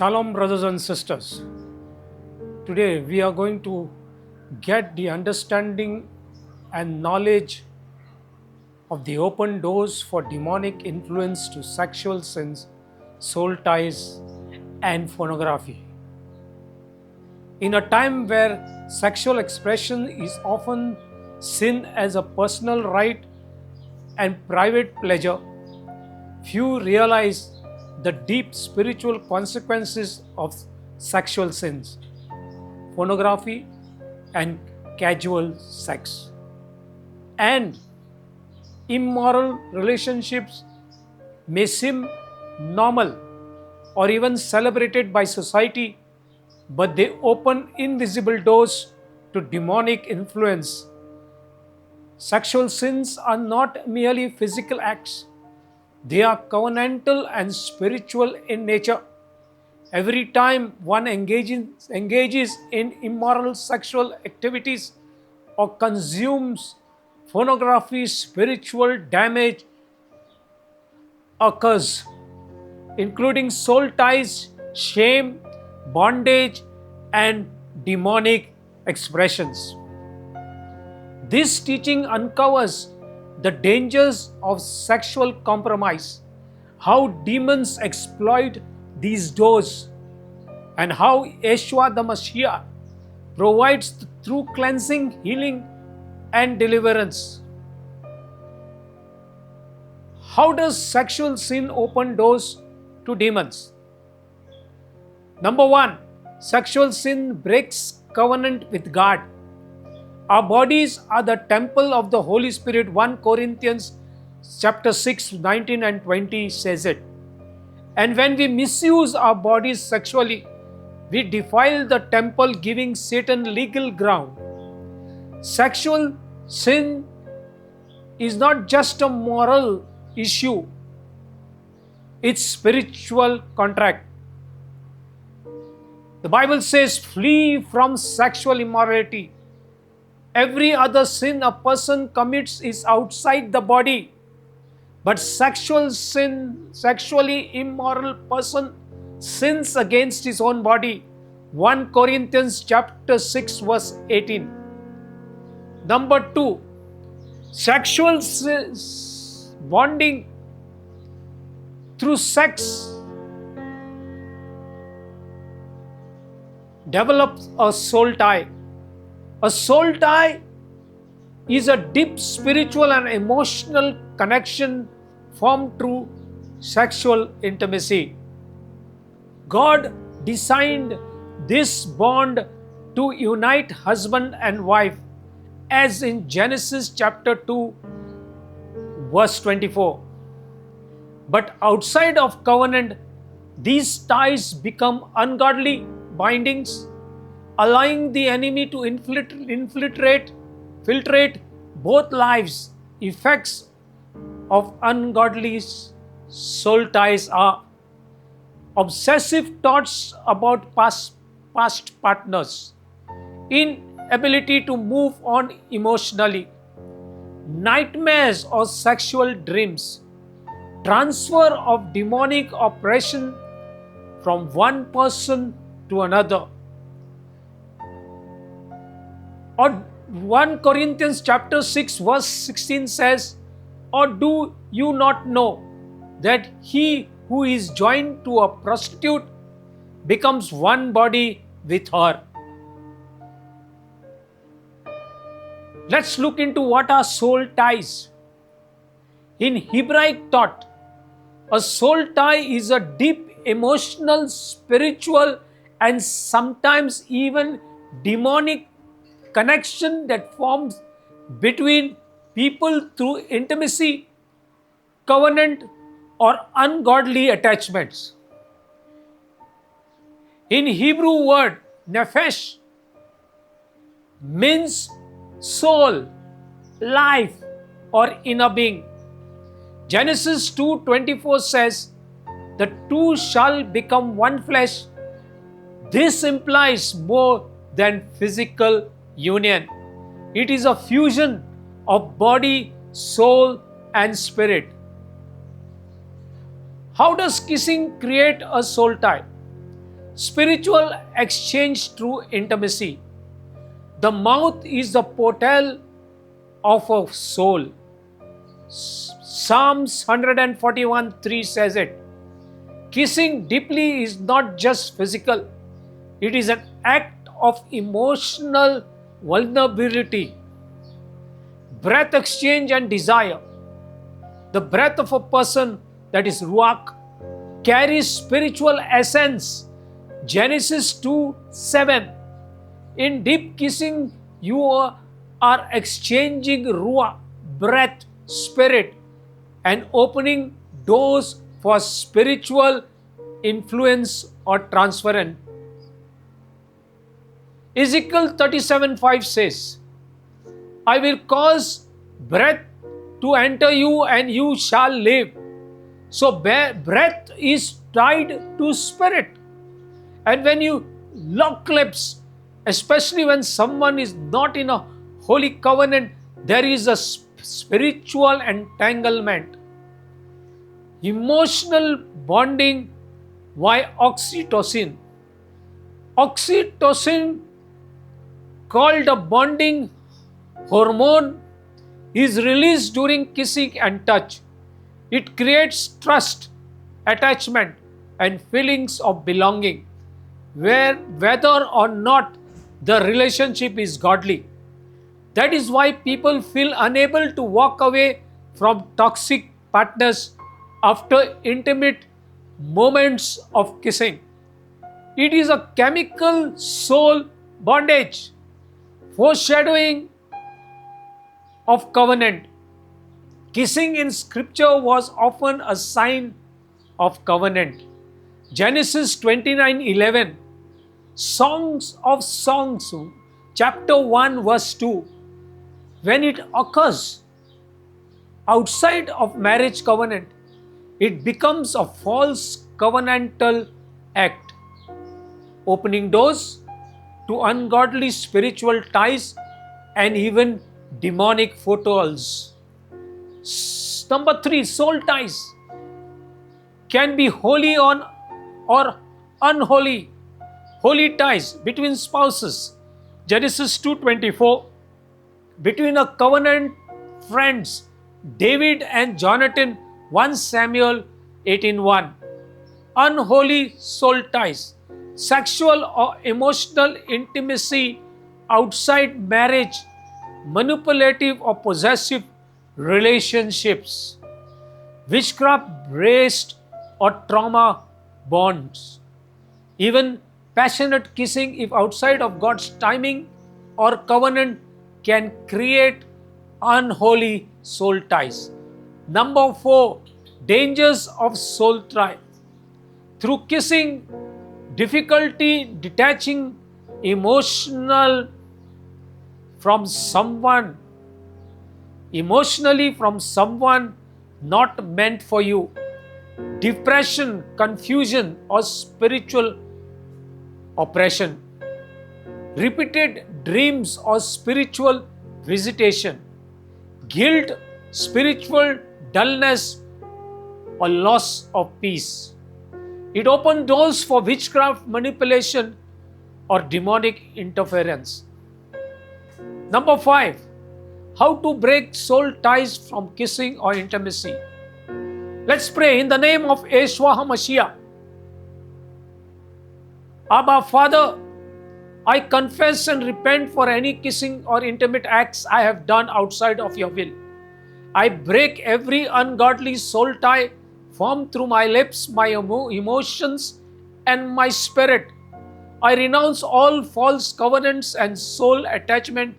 Shalom, brothers and sisters. Today we are going to get the understanding and knowledge of the open doors for demonic influence to sexual sins, soul ties, and pornography. In a time where sexual expression is often seen as a personal right and private pleasure, few realize the deep spiritual consequences of sexual sins, pornography, and casual sex. And immoral relationships may seem normal or even celebrated by society, but they open invisible doors to demonic influence. Sexual sins are not merely physical acts, they are covenantal and spiritual in nature. Every time one engages in immoral sexual activities or consumes pornography, spiritual damage occurs, including soul ties, shame, bondage, and demonic expressions. This teaching uncovers the dangers of sexual compromise, how demons exploit these doors, and how Yeshua the Mashiach provides the true cleansing, healing, and deliverance. How does sexual sin open doors to demons? Number one, sexual sin breaks covenant with God. Our bodies are the temple of the Holy Spirit. 1 Corinthians chapter 6, 19 and 20 says it. And when we misuse our bodies sexually, we defile the temple, giving Satan legal ground. Sexual sin is not just a moral issue, it's spiritual contract. The Bible says, flee from sexual immorality. Every other sin a person commits is outside the body. But sexual sin, sexually immoral person sins against his own body. 1 Corinthians chapter 6 verse 18. Number 2, sexual bonding through sex develops a soul tie. A soul tie is a deep spiritual and emotional connection formed through sexual intimacy. God designed this bond to unite husband and wife, as in Genesis chapter 2 verse 24. But outside of covenant, these ties become ungodly bindings, allowing the enemy to infiltrate both lives. Effects of ungodly soul ties are obsessive thoughts about past partners, inability to move on emotionally, nightmares or sexual dreams, transfer of demonic oppression from one person to another. Or 1 Corinthians chapter 6 verse 16 says, or do you not know that he who is joined to a prostitute becomes one body with her? Let's look into what are soul ties. In Hebraic thought, a soul tie is a deep emotional, spiritual, and sometimes even demonic connection that forms between people through intimacy, covenant, or ungodly attachments. In Hebrew word, nephesh means soul, life, or inner being. Genesis 2:24 says, the two shall become one flesh. This implies more than physical union. It is a fusion of body, soul, and spirit. How does kissing create a soul tie? Spiritual exchange through intimacy. The mouth is the portal of a soul. Psalms 141:3 says it. Kissing deeply is not just physical, it is an act of emotional vulnerability, breath exchange, and desire. The breath of a person, that is Ruach, carries spiritual essence. Genesis 2:7. In deep kissing, you are exchanging Ruach, breath, spirit, and opening doors for spiritual influence or transference. Ezekiel 37:5 says, I will cause breath to enter you and you shall live. So breath is tied to spirit. And when you lock lips, especially when someone is not in a holy covenant, there is a spiritual entanglement. Emotional bonding. Why oxytocin? Oxytocin, called a bonding hormone, is released during kissing and touch. It creates trust, attachment, and feelings of belonging, whether or not the relationship is godly. That is why people feel unable to walk away from toxic partners after intimate moments of kissing. It is a chemical soul bondage, foreshadowing of covenant. Kissing in scripture was often a sign of covenant. Genesis 29:11, Songs of Songs, chapter 1, verse 2. When it occurs outside of marriage covenant, it becomes a false covenantal act, opening doors to ungodly spiritual ties and even demonic footholds. Number 3, soul ties can be holy or unholy. Holy ties between spouses. Genesis 2:24. Between a covenant friends, David and Jonathan, 1 Samuel 18:1. Unholy soul ties. Sexual or emotional intimacy outside marriage, manipulative or possessive relationships, witchcraft-based or trauma bonds. Even passionate kissing, if outside of God's timing or covenant, can create unholy soul ties. Number 4, dangers of soul tie. Through kissing, difficulty detaching emotionally from someone not meant for you. Depression, confusion, or spiritual oppression. Repeated dreams or spiritual visitation. Guilt, spiritual dullness, or loss of peace. It opens doors for witchcraft, manipulation, or demonic interference. Number 5, how to break soul ties from kissing or intimacy. Let's pray in the name of Yeshua HaMashiach. Abba, Father, I confess and repent for any kissing or intimate acts I have done outside of your will. I break every ungodly soul tie formed through my lips, my emotions, and my spirit. I renounce all false covenants and soul attachment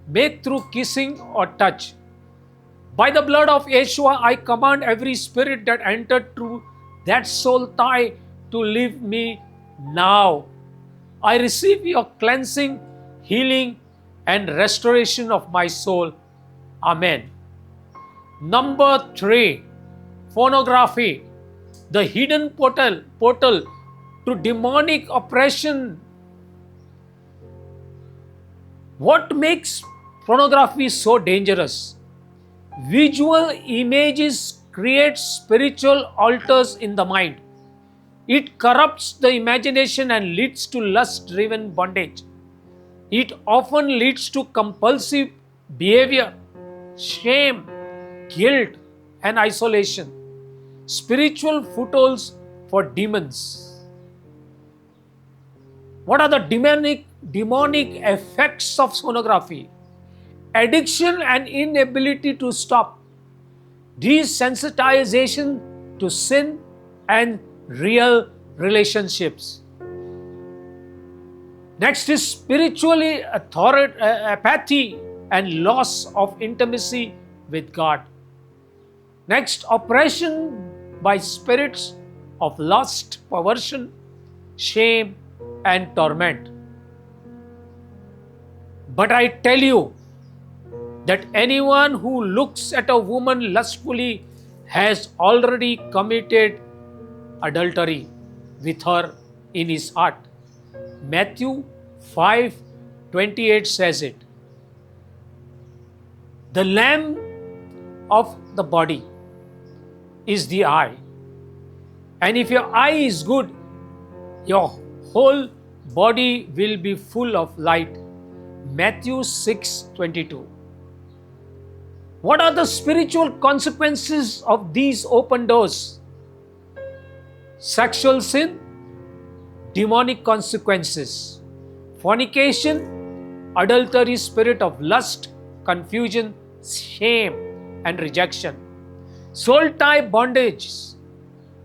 made through kissing or touch. By the blood of Yeshua, I command every spirit that entered through that soul tie to leave me now. I receive your cleansing, healing, and restoration of my soul. Amen. Number 3, pornography, the hidden portal to demonic oppression. What makes pornography so dangerous? Visual images create spiritual altars in the mind. It corrupts the imagination and leads to lust-driven bondage. It often leads to compulsive behavior, shame, guilt, and isolation. Spiritual footholds for demons. What are the demonic effects of pornography? Addiction and inability to stop. Desensitization to sin and real relationships. Next is spiritually apathy and loss of intimacy with God. Next, oppression by spirits of lust, perversion, shame, and torment. But I tell you that anyone who looks at a woman lustfully has already committed adultery with her in his heart. Matthew 5:28 says it. The lamp of the body is the eye. And if your eye is good, your whole body will be full of light. Matthew 6:22. What are the spiritual consequences of these open doors? Sexual sin, demonic consequences. Fornication, adultery, spirit of lust, confusion, shame, and rejection. Soul tie bondages,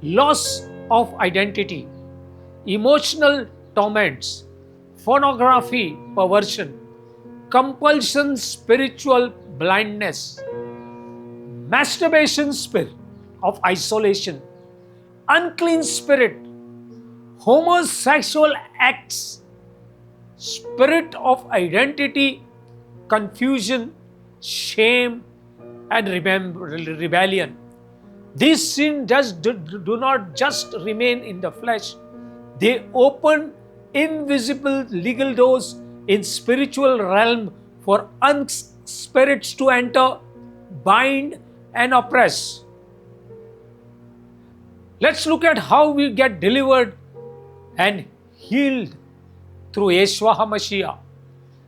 loss of identity, emotional torments, pornography, perversion, compulsion, spiritual blindness, masturbation, spirit of isolation, unclean spirit, homosexual acts, spirit of identity, confusion, shame, and rebellion. These sins do not just remain in the flesh, they open invisible legal doors in spiritual realm for spirits to enter, bind, and oppress. Let's look at how we get delivered and healed through Yeshua HaMashiach.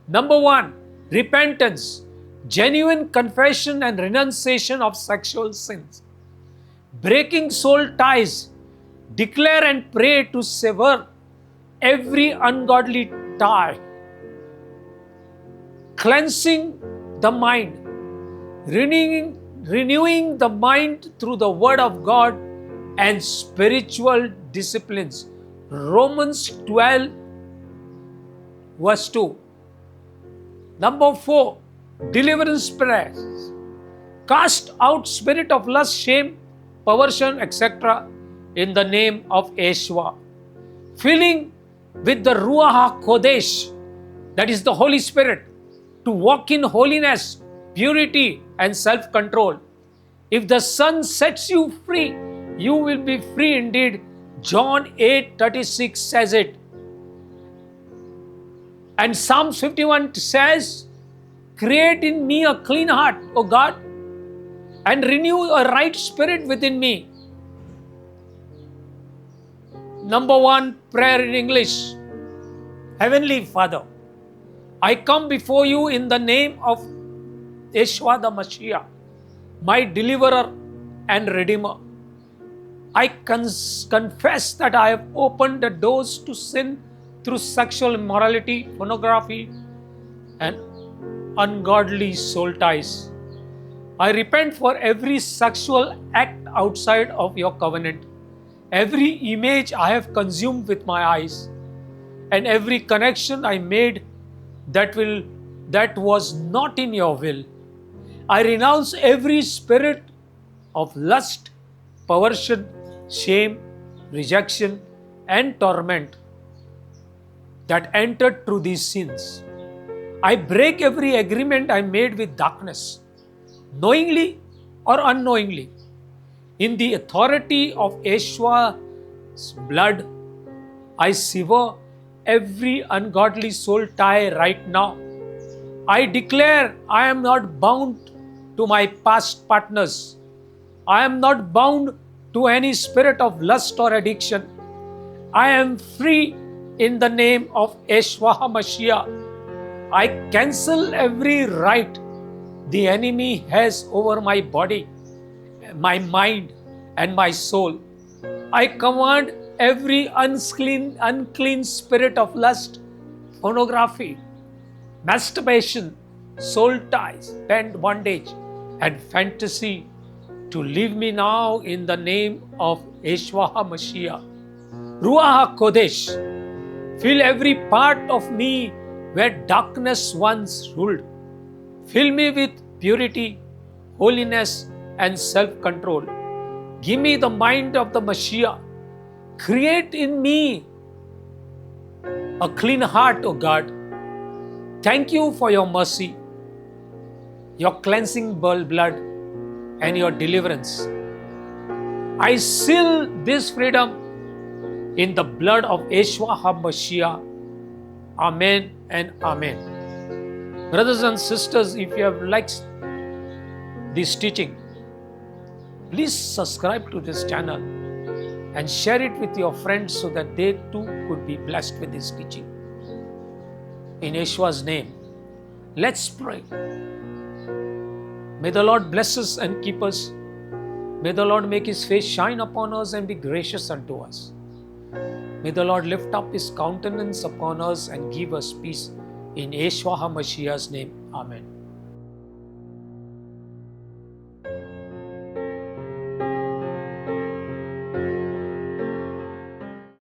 Number 1, repentance, genuine confession and renunciation of sexual sins. Breaking soul ties, declare and pray to sever every ungodly tie. Cleansing the mind, renewing the mind through the Word of God and spiritual disciplines. Romans 12 verse 2. Number 4, deliverance prayers. Cast out spirit of lust, shame, perversion, etc. in the name of Yeshua. Filling with the Ruach HaKodesh, that is the Holy Spirit, to walk in holiness, purity, and self-control. If the Son sets you free, you will be free indeed. John 8:36 says it. And Psalms 51 says, create in me a clean heart, O God, and renew a right spirit within me. Number 1, prayer in English. Heavenly Father, I come before you in the name of Yeshua the Mashiach, my deliverer and redeemer. I confess that I have opened the doors to sin through sexual immorality, pornography, and ungodly soul ties. I repent for every sexual act outside of your covenant, every image I have consumed with my eyes, and every connection I made that was not in your will. I renounce every spirit of lust, perversion, shame, rejection, and torment that entered through these sins. I break every agreement I made with darkness, knowingly or unknowingly. In the authority of Yeshua's blood, I sever every ungodly soul tie right now. I declare I am not bound to my past partners. I am not bound to any spirit of lust or addiction. I am free in the name of Yeshua HaMashiach. I cancel every right the enemy has over my body, my mind, and my soul. I command every unclean spirit of lust, pornography, masturbation, soul ties, bondage, and fantasy to leave me now in the name of Yeshua HaMashiach. Ruach HaKodesh, fill every part of me where darkness once ruled. Fill me with purity, holiness, and self-control. Give me the mind of the Mashiach. Create in me a clean heart, O God. Thank you for your mercy, your cleansing blood, and your deliverance. I seal this freedom in the blood of Yeshua HaMashiach. Amen and Amen. Brothers and sisters, if you have liked this teaching, please subscribe to this channel and share it with your friends so that they too could be blessed with this teaching. In Yeshua's name, let's pray. May the Lord bless us and keep us. May the Lord make His face shine upon us and be gracious unto us. May the Lord lift up His countenance upon us and give us peace. In Yeshua HaMashiach's name, Amen.